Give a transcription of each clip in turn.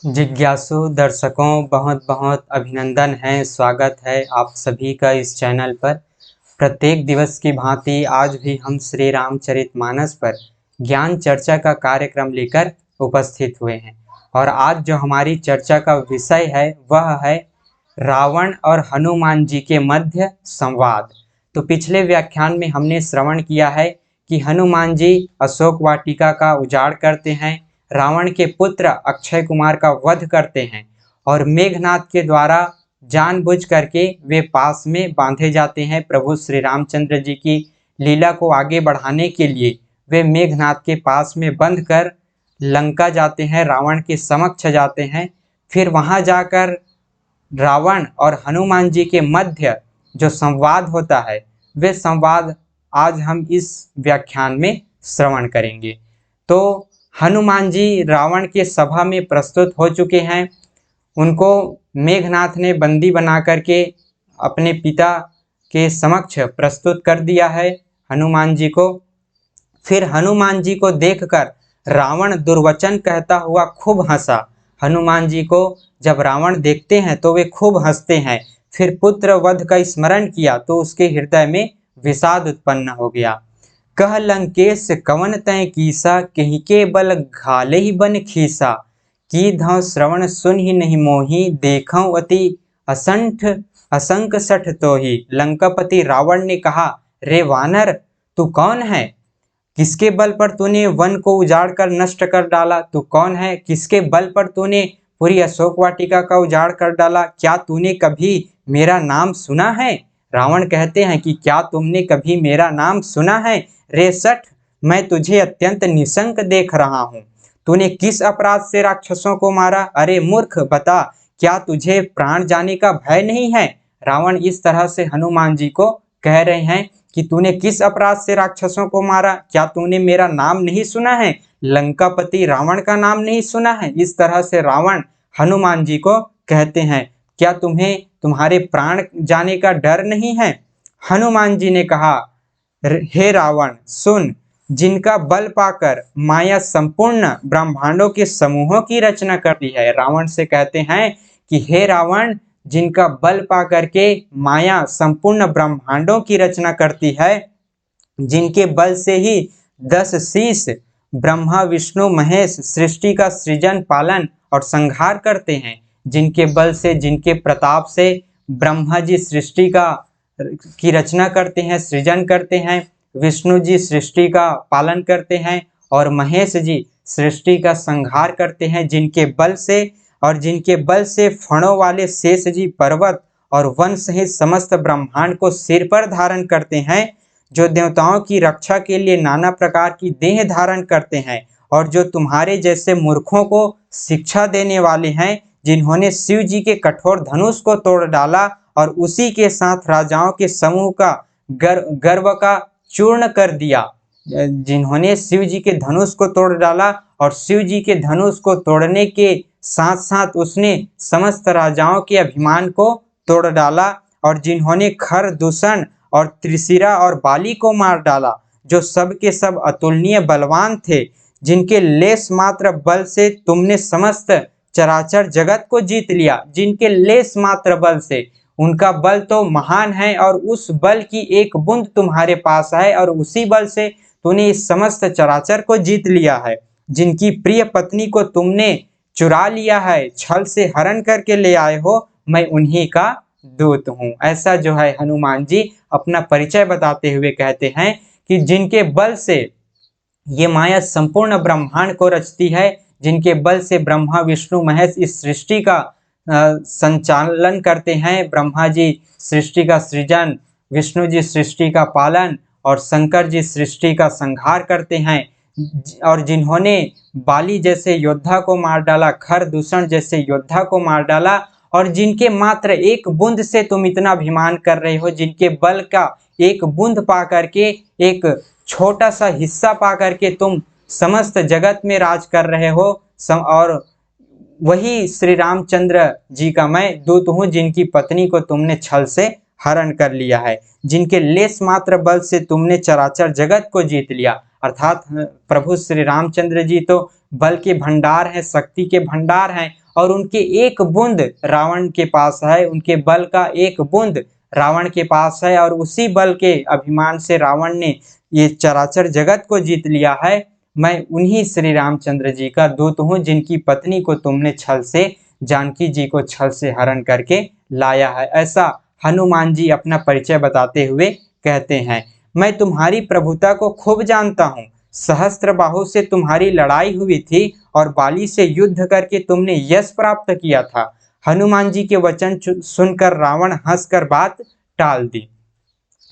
जिज्ञासु दर्शकों बहुत बहुत अभिनंदन है, स्वागत है आप सभी का इस चैनल पर। प्रत्येक दिवस की भांति आज भी हम श्री रामचरितमानस पर ज्ञान चर्चा का कार्यक्रम लेकर उपस्थित हुए हैं। और आज जो हमारी चर्चा का विषय है वह है रावण और हनुमान जी के मध्य संवाद। तो पिछले व्याख्यान में हमने श्रवण किया है कि हनुमान जी अशोक वाटिका का उजाड़ करते हैं, रावण के पुत्र अक्षय कुमार का वध करते हैं और मेघनाथ के द्वारा जानबूझ करके वे पास में बांधे जाते हैं। प्रभु श्री रामचंद्र जी की लीला को आगे बढ़ाने के लिए वे मेघनाथ के पास में बंध कर लंका जाते हैं, रावण के समक्ष जाते हैं। फिर वहां जाकर रावण और हनुमान जी के मध्य जो संवाद होता है वे संवाद आज हम इस व्याख्यान में श्रवण करेंगे। तो हनुमान जी रावण के सभा में प्रस्तुत हो चुके हैं। उनको मेघनाथ ने बंदी बना करके अपने पिता के समक्ष प्रस्तुत कर दिया है हनुमान जी को। फिर हनुमान जी को देखकर रावण दुर्वचन कहता हुआ खूब हंसा। हनुमान जी को जब रावण देखते हैं तो वे खूब हंसते हैं। फिर पुत्र वध का स्मरण किया तो उसके हृदय में विषाद उत्पन्न हो गया। कह लंकेश कवन तय कीसा, कहीं के बल घाले ही बन खीसा। की धौ श्रवण सुन ही नहीं मोही, देखऊं अति असंठ असंक सठ तो ही। लंकापति रावण ने कहा, रे वानर तू कौन है? किसके बल पर तूने वन को उजाड़ कर नष्ट कर डाला? तू कौन है? किसके बल पर तूने पूरी अशोक वाटिका का उजाड़ कर डाला? क्या तूने कभी मेरा नाम सुना है? रावण कहते हैं कि क्या तुमने कभी मेरा नाम सुना है? रे सठ, मैं तुझे अत्यंत निशंक देख रहा हूँ। तूने किस अपराध से राक्षसों को मारा? अरे मूर्ख, बता, क्या तुझे प्राण जाने का भय नहीं है? रावण इस तरह से हनुमान जी को कह रहे हैं कि तूने किस अपराध से राक्षसों को मारा? क्या तूने मेरा नाम नहीं सुना है? लंकापति रावण का नाम नहीं सुना है? इस तरह से रावण हनुमान जी को कहते हैं, क्या तुम्हें तुम्हारे प्राण जाने का डर नहीं है? हनुमान जी ने कहा, हे रावण सुन, जिनका बल पाकर माया संपूर्ण ब्रह्मांडों के समूहों की रचना करती है। रावण से कहते हैं कि हे रावण, जिनका बल पाकर के माया संपूर्ण ब्रह्मांडों की रचना करती है, जिनके बल से ही 10 शीश ब्रह्मा विष्णु महेश सृष्टि का सृजन पालन और संहार करते हैं, जिनके बल से जिनके प्रताप से ब्रह्मा जी सृष्टि की रचना करते हैं, सृजन करते हैं, विष्णु जी सृष्टि का पालन करते हैं और महेश जी सृष्टि का संहार करते हैं, जिनके बल से फणों वाले शेष जी पर्वत और वन सहित समस्त ब्रह्मांड को सिर पर धारण करते हैं, जो देवताओं की रक्षा के लिए नाना प्रकार की देह धारण करते हैं और जो तुम्हारे जैसे मूर्खों को शिक्षा देने वाले हैं, जिन्होंने शिव जी के कठोर धनुष को तोड़ डाला और उसी के साथ राजाओं के समूह का गर्व का चूर्ण कर दिया। जिन्होंने शिव जी के धनुष को तोड़ डाला और शिव जी के धनुष को तोड़ने के साथ साथ उसने समस्त राजाओं के अभिमान को तोड़ डाला और जिन्होंने खर दूषण और त्रिशिरा और बाली को मार डाला, जो सब के सब अतुलनीय बलवान थे, जिनके लेस मात्र बल से तुमने समस्त चराचर जगत को जीत लिया। जिनके लेस मात्र बल से, उनका बल तो महान है और उस बल की एक बूंद तुम्हारे पास है और उसी बल से तूने इस समस्त चराचर को जीत लिया है। जिनकी प्रिय पत्नी को तुमने चुरा लिया है, छल से हरण करके ले आए हो, मैं उन्हीं का दूत हूँ। ऐसा जो है हनुमान जी अपना परिचय बताते हुए कहते हैं कि जिनके बल से ये माया संपूर्ण ब्रह्मांड को रचती है, जिनके बल से ब्रह्मा विष्णु महेश इस सृष्टि का संचालन करते हैं, ब्रह्मा जी सृष्टि का सृजन, विष्णु जी सृष्टि का पालन और शंकर जी सृष्टि का संहार करते हैं, और जिन्होंने बाली जैसे योद्धा को मार डाला, खर दूषण जैसे योद्धा को मार डाला, और जिनके मात्र एक बूंद से तुम इतना अभिमान कर रहे हो, जिनके बल का एक बूंद पा करके, एक छोटा सा हिस्सा पा करके तुम समस्त जगत में राज कर रहे हो, और वही श्री रामचंद्र जी का मैं दूत हूँ, जिनकी पत्नी को तुमने छल से हरण कर लिया है, जिनके लेस मात्र बल से तुमने चराचर जगत को जीत लिया। अर्थात प्रभु श्री रामचंद्र जी तो बल के भंडार हैं, शक्ति के भंडार हैं और उनके एक बूंद रावण के पास है, उनके बल का एक बूंद रावण के पास है और उसी बल के अभिमान से रावण ने ये चराचर जगत को जीत लिया है। मैं उन्हीं श्री रामचंद्र जी का दूत हूँ जिनकी पत्नी को तुमने छल से, जानकी जी को छल से हरण करके लाया है। ऐसा हनुमान जी अपना परिचय बताते हुए कहते हैं। मैं तुम्हारी प्रभुता को खूब जानता हूँ। सहस्त्र बाहु से तुम्हारी लड़ाई हुई थी और बाली से युद्ध करके तुमने यश प्राप्त किया था। हनुमान जी के वचन सुनकर रावण हंसकर बात टाल दी।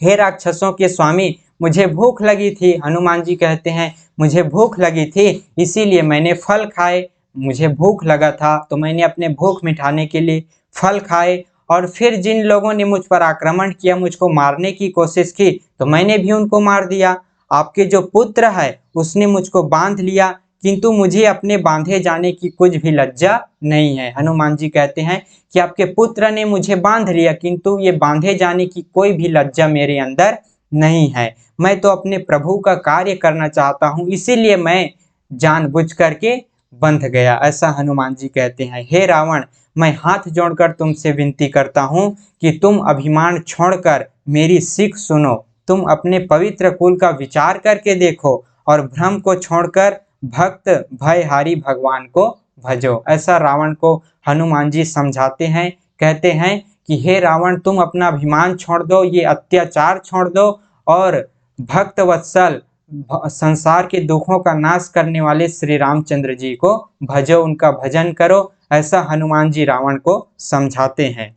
हे राक्षसों के स्वामी, मुझे भूख लगी थी। हनुमान जी कहते हैं मुझे भूख लगी थी, इसीलिए मैंने फल खाए। मुझे भूख लगा था तो मैंने अपने भूख मिटाने के लिए फल खाए और फिर जिन लोगों ने मुझ पर आक्रमण किया, मुझको मारने की कोशिश की, तो मैंने भी उनको मार दिया। आपके जो पुत्र है उसने मुझको बांध लिया, किंतु मुझे अपने बांधे जाने की कुछ भी लज्जा नहीं है। हनुमान जी कहते हैं कि आपके पुत्र ने मुझे बांध लिया, किंतु ये बांधे जाने की कोई भी लज्जा मेरे अंदर नहीं है। मैं तो अपने प्रभु का कार्य करना चाहता हूँ, इसीलिए मैं जानबूझ करके बंध गया। ऐसा हनुमान जी कहते हैं। हे रावण, मैं हाथ जोड़कर तुमसे विनती करता हूँ कि तुम अभिमान छोड़कर मेरी सीख सुनो। तुम अपने पवित्र कुल का विचार करके देखो और भ्रम को छोड़कर भक्त भयहारी भगवान को भजो। ऐसा रावण को हनुमान जी समझाते हैं। कहते हैं कि हे रावण, तुम अपना अभिमान छोड़ दो, ये अत्याचार छोड़ दो और भक्त वत्सल संसार के दुखों का नाश करने वाले श्री रामचंद्र जी को भजो, उनका भजन करो। ऐसा हनुमान जी रावण को समझाते हैं।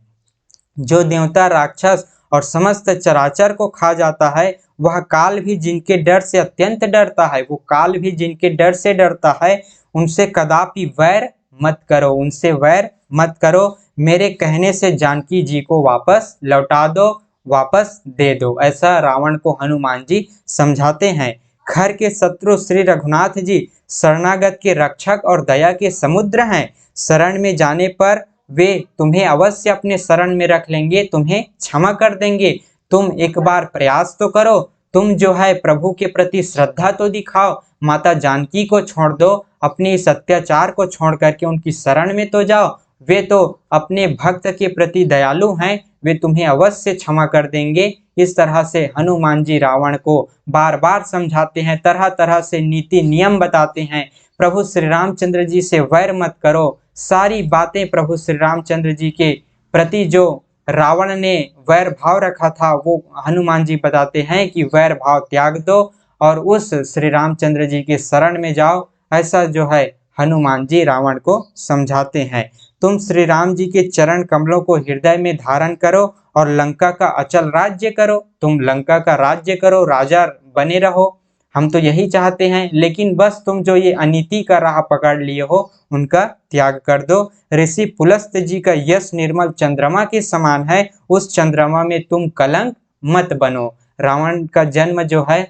जो देवता, राक्षस और समस्त चराचर को खा जाता है, वह काल भी जिनके डर से अत्यंत डरता है, वो काल भी जिनके डर से डरता है, उनसे कदापि वैर मत करो, उनसे वैर मत करो। मेरे कहने से जानकी जी को वापस लौटा दो, वापस दे दो। ऐसा रावण को हनुमान जी समझाते हैं। खर के शत्रु श्री रघुनाथ जी शरणागत के रक्षक और दया के समुद्र हैं। शरण में जाने पर वे तुम्हें अवश्य अपने शरण में रख लेंगे, तुम्हें क्षमा कर देंगे। तुम एक बार प्रयास तो करो, तुम जो है प्रभु के प्रति श्रद्धा तो दिखाओ, माता जानकी को छोड़ दो, अपने इस अत्याचार को छोड़ करके उनकी शरण में तो जाओ। वे तो अपने भक्त के प्रति दयालु हैं, वे तुम्हें अवश्य क्षमा कर देंगे। इस तरह से हनुमान जी रावण को बार बार समझाते हैं, तरह तरह से नीति नियम बताते हैं। प्रभु श्री रामचंद्र जी से वैर मत करो। सारी बातें प्रभु श्री रामचंद्र जी के प्रति जो रावण ने वैर भाव रखा था, वो हनुमान जी बताते हैं कि वैर भाव त्याग दो और उस श्री रामचंद्र जी के शरण में जाओ। ऐसा जो है हनुमान जी रावण को समझाते हैं। तुम श्री राम जी के चरण कमलों को हृदय में धारण करो और लंका का अचल राज्य करो। तुम लंका का राज्य करो, राजा बने रहो, हम तो यही चाहते हैं। लेकिन बस तुम जो ये अनीति का राह पकड़ लिए हो, उनका त्याग कर दो। ऋषि पुलस्त जी का यश निर्मल चंद्रमा के समान है, उस चंद्रमा में तुम कलंक मत बनो। रावण का जन्म जो है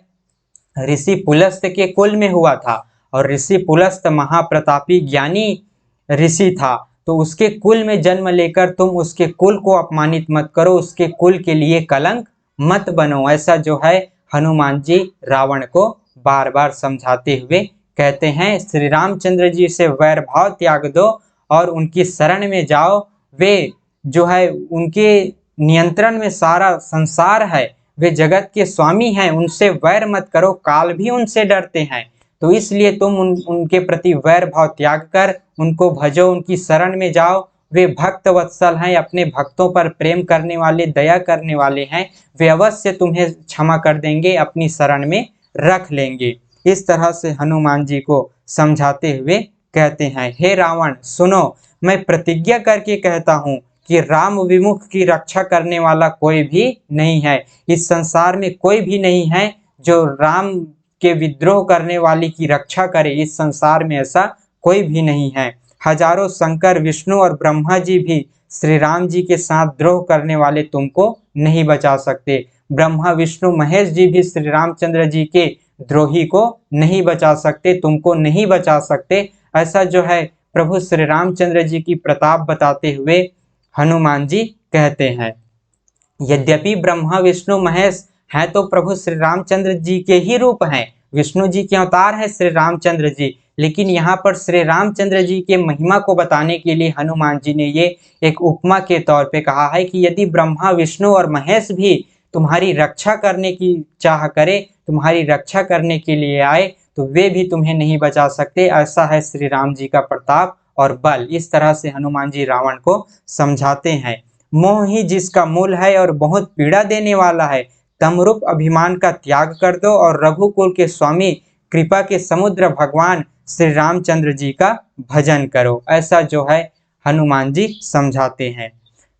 ऋषि पुलस्त के कुल में हुआ था और ऋषि पुलस्त महाप्रतापी ज्ञानी ऋषि था, तो उसके कुल में जन्म लेकर तुम उसके कुल को अपमानित मत करो, उसके कुल के लिए कलंक मत बनो। ऐसा जो है हनुमान जी रावण को बार बार समझाते हुए कहते हैं। श्री रामचंद्र जी से वैर भाव त्याग दो और उनकी शरण में जाओ। वे जो है उनके नियंत्रण में सारा संसार है, वे जगत के स्वामी हैं, उनसे वैर मत करो, काल भी उनसे डरते हैं। तो इसलिए तुम उनके प्रति वैर भाव त्याग कर उनको भजो, उनकी शरण में जाओ। वे भक्त वत्सल हैं, अपने भक्तों पर प्रेम करने वाले, दया करने वाले हैं, वे अवश्य तुम्हें क्षमा कर देंगे, अपनी शरण में रख लेंगे। इस तरह से हनुमान जी को समझाते हुए कहते हैं, हे रावण सुनो, मैं प्रतिज्ञा करके कहता हूँ कि राम विमुख की रक्षा करने वाला कोई भी नहीं है। इस संसार में कोई भी नहीं है जो राम के विद्रोह करने वाली की रक्षा करे, इस संसार में ऐसा कोई भी नहीं है। हजारों शंकर, विष्णु और ब्रह्मा जी भी श्री राम जी के साथ द्रोह करने वाले तुमको नहीं बचा सकते। ब्रह्मा, विष्णु, महेश जी भी श्री रामचंद्र जी के द्रोही को नहीं बचा सकते, तुमको नहीं बचा सकते। ऐसा जो है प्रभु श्री रामचंद्र जी की प्रताप बताते हुए हनुमान जी कहते हैं। यद्यपि ब्रह्मा, विष्णु, महेश हैं तो प्रभु श्री रामचंद्र जी के ही रूप हैं, विष्णु जी के अवतार है श्री रामचंद्र जी, लेकिन यहाँ पर श्री रामचंद्र जी के महिमा को बताने के लिए हनुमान जी ने ये एक उपमा के तौर पे कहा है कि यदि ब्रह्मा विष्णु और महेश भी तुम्हारी रक्षा करने की चाह करे, तुम्हारी रक्षा करने के लिए आए, तो वे भी तुम्हें नहीं बचा सकते। ऐसा है श्री राम जी का प्रताप और बल। इस तरह से हनुमान जी रावण को समझाते हैं। मोह ही जिसका मूल है और बहुत पीड़ा देने वाला है, तमरूप अभिमान का त्याग कर दो और रघुकुल के स्वामी कृपा के समुद्र भगवान श्री रामचंद्र जी का भजन करो। ऐसा जो है हनुमान जी समझाते हैं।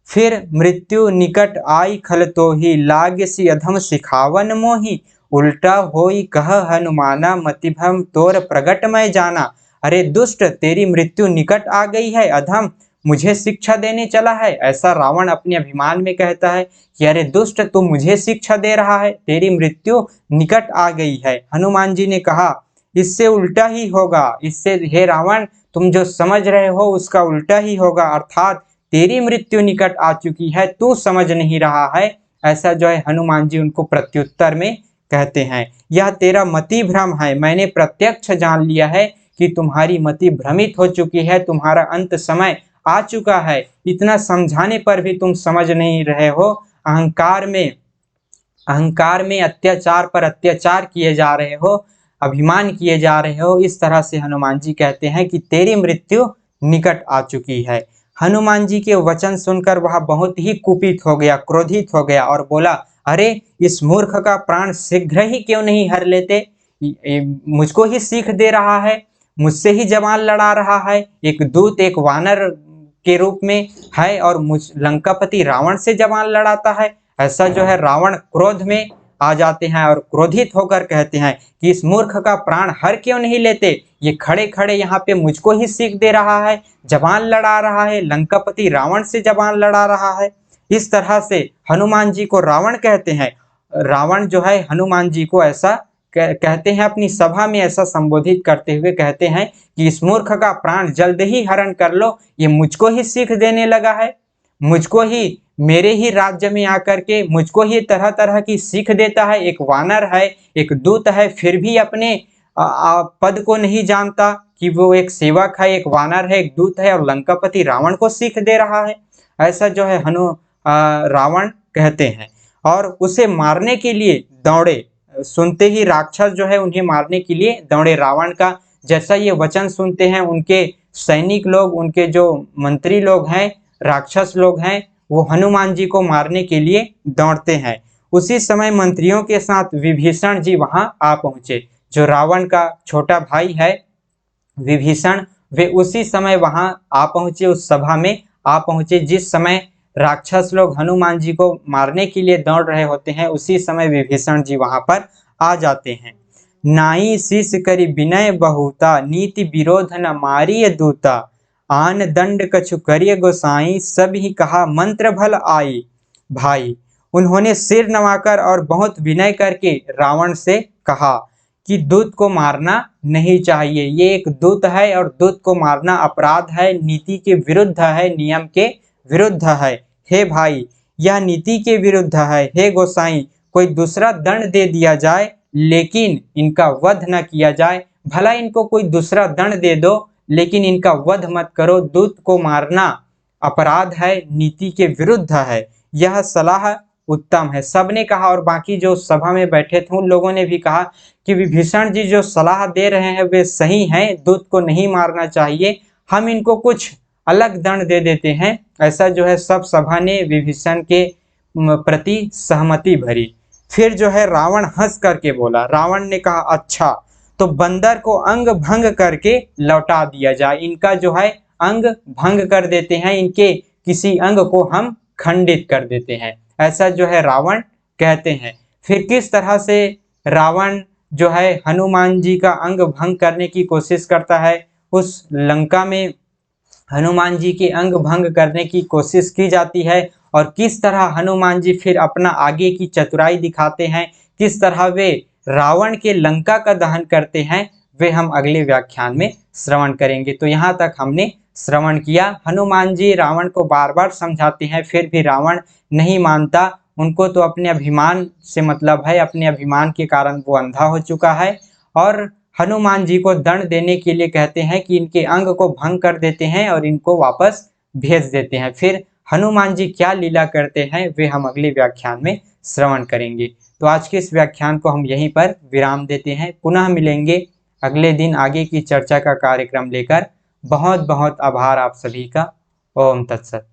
फिर मृत्यु निकट आई खल तो ही, लाग सी अधम सिखावन मोही, उल्टा होई कह हनुमाना, मतिभ्रम तोर प्रगट मैं जाना। अरे दुष्ट, तेरी मृत्यु निकट आ गई है, अधम मुझे शिक्षा देने चला है। ऐसा रावण अपने अभिमान में कहता है कि अरे दुष्ट, तू मुझे शिक्षा दे रहा है, तेरी मृत्यु निकट आ गई है। हनुमान जी ने कहा इससे उल्टा ही होगा, इससे हे रावण तुम जो समझ रहे हो उसका उल्टा ही होगा, अर्थात तेरी मृत्यु निकट आ चुकी है, तू समझ नहीं रहा है। ऐसा जो है हनुमान जी उनको प्रत्युत्तर में कहते हैं। यह तेरा मति भ्रम है, मैंने प्रत्यक्ष जान लिया है कि तुम्हारी मति भ्रमित हो चुकी है, तुम्हारा अंत समय आ चुका है। इतना समझाने पर भी तुम समझ नहीं रहे हो। अहंकार में अत्याचार पर अत्याचार किए जा रहे हो, अभिमान किए जा रहे हो। इस तरह से हनुमान जी कहते हैं कि तेरी मृत्यु निकट आ चुकी है। हनुमान जी के वचन सुनकर वह बहुत ही कुपित हो गया, क्रोधित हो गया और बोला, अरे इस मूर्ख का प्राण शीघ्र ही क्यों नहीं हर लेते? मुझको ही सीख दे रहा है, मुझसे ही जवान लड़ा रहा है। एक दूत, एक वानर के रूप में है और मुझ लंकापति रावण से जवान लड़ाता है। ऐसा जो है रावण क्रोध में आ जाते हैं और क्रोधित होकर कहते हैं कि इस मूर्ख का प्राण हर क्यों नहीं लेते? ये खड़े खड़े यहाँ पे मुझको ही सीख दे रहा है, जवान लड़ा रहा है, लंकापति रावण से जवान लड़ा रहा है। इस तरह से हनुमान जी को रावण कहते हैं। रावण जो है हनुमान जी को ऐसा कहते हैं, अपनी सभा में ऐसा संबोधित करते हुए कहते हैं कि इस मूर्ख का प्राण जल्द ही हरण कर लो, ये मुझको ही सीख देने लगा है, मुझको ही मेरे ही राज्य में आकर के मुझको ही तरह तरह की सीख देता है। एक वानर है, एक दूत है, फिर भी अपने पद को नहीं जानता कि वो एक सेवक है, एक वानर है, एक दूत है और लंकापति रावण को सीख दे रहा है। ऐसा जो है रावण कहते हैं और उसे मारने के लिए दौड़े। सुनते ही राक्षस जो है उन्हें मारने के लिए दौड़े। रावण का जैसा ये वचन सुनते हैं, उनके सैनिक लोग, उनके जो मंत्री लोग हैं, राक्षस लोग हैं, वो हनुमान जी को मारने के लिए दौड़ते हैं। उसी समय मंत्रियों के साथ विभीषण जी वहां आ पहुंचे। जो रावण का छोटा भाई है विभीषण, वे उसी समय वहां आ पहुंचे, उस सभा में आ पहुंचे। जिस समय राक्षस लोग हनुमान जी को मारने के लिए दौड़ रहे होते हैं, उसी समय विभीषण जी वहां पर आ जाते हैं। नाई शीस करी विनय बहुता, नीति विरोध न मारिय दूता, आन दंड कछु करिय गोसाई, सब ही कहा मंत्र भल आई। भाई, उन्होंने सिर नवाकर और बहुत विनय करके रावण से कहा कि दूत को मारना नहीं चाहिए, ये एक दूत है और दूत को मारना अपराध है, नीति के विरुद्ध है, नियम के विरुद्ध है। हे भाई, यह नीति के विरुद्ध है। हे गोसाई, कोई दूसरा दंड दे दिया जाए, लेकिन इनका वध न किया जाए। भला इनको कोई दूसरा दंड दे दो, लेकिन इनका वध मत करो। दूत को मारना अपराध है, नीति के विरुद्ध है। यह सलाह उत्तम है, सबने कहा। और बाकी जो सभा में बैठे थे उन लोगों ने भी कहा कि विभीषण जी जो सलाह दे रहे हैं वे सही हैं, दूत को नहीं मारना चाहिए, हम इनको कुछ अलग दंड दे देते हैं। ऐसा जो है सब सभा ने विभीषण के प्रति सहमति भरी। फिर जो है रावण हंस करके बोला, रावण ने कहा अच्छा, तो बंदर को अंग भंग करके लौटा दिया जाए, इनका जो है अंग भंग कर देते हैं, इनके किसी अंग को हम खंडित कर देते हैं। ऐसा जो है रावण कहते हैं। फिर किस तरह से रावण जो है हनुमान जी का अंग भंग करने की कोशिश करता है, उस लंका में हनुमान जी के अंग भंग करने की कोशिश की जाती है और किस तरह हनुमान जी फिर अपना आगे की चतुराई दिखाते हैं, किस तरह वे रावण के लंका का दहन करते हैं, वे हम अगले व्याख्यान में श्रवण करेंगे। तो यहाँ तक हमने श्रवण किया। हनुमान जी रावण को बार बार समझाते हैं, फिर भी रावण नहीं मानता। उनको तो अपने अभिमान से मतलब है, अपने अभिमान के कारण वो अंधा हो चुका है। और हनुमान जी को दंड देने के लिए कहते हैं कि इनके अंग को भंग कर देते हैं और इनको वापस भेज देते हैं। फिर हनुमान जी क्या लीला करते हैं वे हम अगले व्याख्यान में श्रवण करेंगे। तो आज के इस व्याख्यान को हम यहीं पर विराम देते हैं। पुनः मिलेंगे अगले दिन आगे की चर्चा का कार्यक्रम लेकर। बहुत बहुत आभार आप सभी का। ओम तत्सत।